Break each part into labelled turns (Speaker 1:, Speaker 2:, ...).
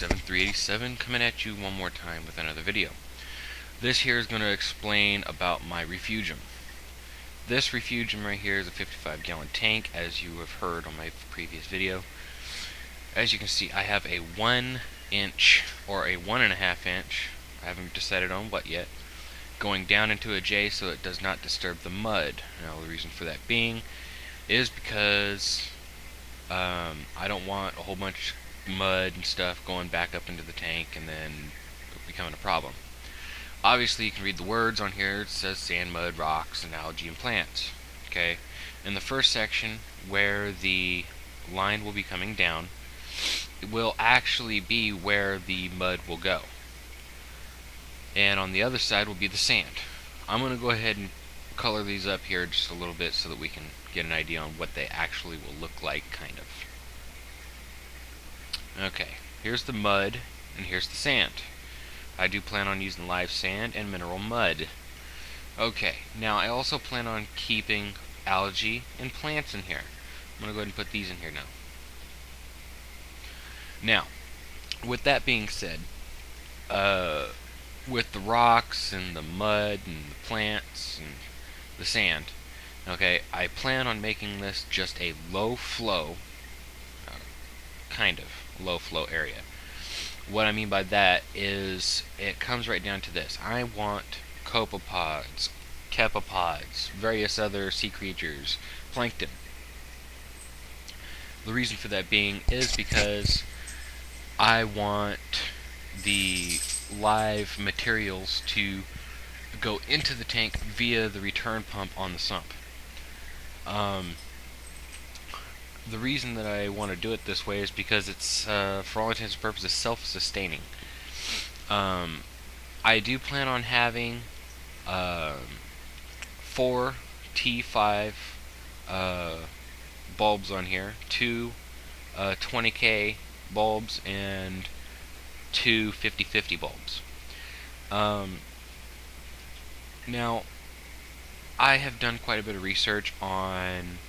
Speaker 1: 387 coming at you one more time with another video. This here is going to explain about my refugium. This refugium right here is a 55-gallon tank, as you have heard on my previous video. As you can see, I have a 1 inch or a 1.5 inch, I haven't decided on what yet, going down into a J so it does not disturb the mud. Now the reason for that being is because I don't want a whole bunch of mud and stuff going back up into the tank and then becoming a problem. Obviously you can read the words on here. It says sand, mud, rocks, and algae and plants. Okay, in the first section where the line will be coming down, it will actually be where the mud will go, and on the other side will be the sand. I'm going to go ahead and color these up here just a little bit so that we can get an idea on what they actually will look like, kind of. Okay, here's the mud and here's the sand. I do plan on using live sand and mineral mud. Okay, now I also plan on keeping algae and plants in here. I'm going to go ahead and put these in here now. Now, with that being said, with the rocks and the mud and the plants and the sand, okay, I plan on making this just a low flow, kind of low flow area. What I mean by that is it comes right down to this. I want copepods, cephalopods, various other sea creatures, plankton. The reason for that being is because I want the live materials to go into the tank via the return pump on the sump. The reason that I want to do it this way is because it's, for all intents and purposes, self-sustaining. I do plan on having 4 T5 bulbs on here, 2 20K bulbs, and 2 50/50 bulbs. Now, I have done quite a bit of research on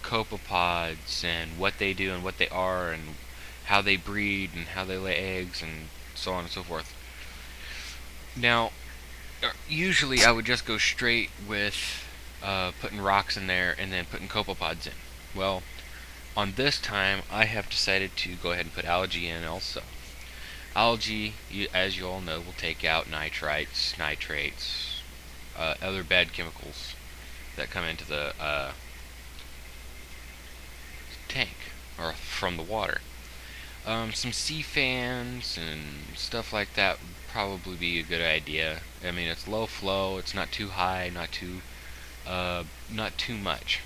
Speaker 1: copepods and what they do and what they are and how they breed and how they lay eggs and so on and so forth. Now, usually I would just go straight with putting rocks in there and then putting copepods in. Well, on this time I have decided to go ahead and put algae in also. Algae, as you all know, will take out nitrites, nitrates, other bad chemicals that come into the tank or from the water. Some sea fans and stuff like that would probably be a good idea. I mean, it's low flow, it's not too high, not too much.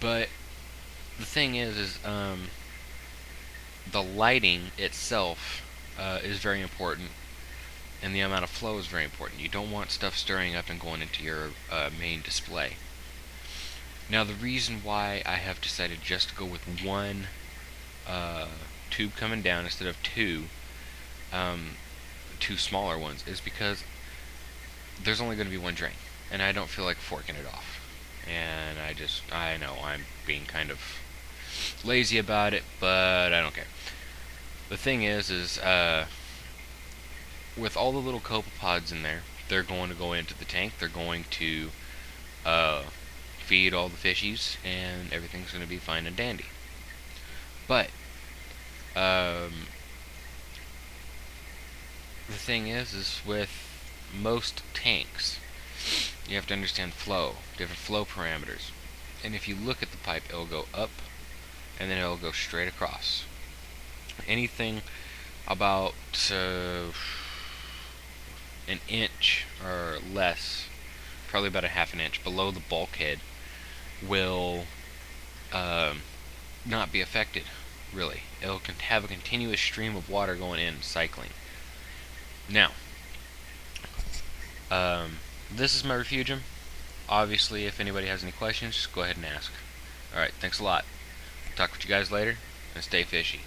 Speaker 1: But the thing is the lighting itself is very important, and the amount of flow is very important. You don't want stuff stirring up and going into your main display. Now, the reason why I have decided just to go with 1 tube coming down instead of 2 smaller ones is because there's only going to be 1 drain, and I don't feel like forking it off. And I know I'm being kind of lazy about it, but I don't care. The thing is with all the little copepods in there, they're going to go into the tank. They're going to feed all the fishies, and everything's going to be fine and dandy. But the thing is with most tanks, you have to understand flow, different flow parameters. And if you look at the pipe, it'll go up and then it'll go straight across. Anything about an inch or less, probably about a half an inch below the bulkhead, will not be affected, really. It'll have a continuous stream of water going in, cycling. Now, this is my refugium. Obviously, if anybody has any questions, just go ahead and ask. Alright, thanks a lot. Talk with you guys later, and stay fishy.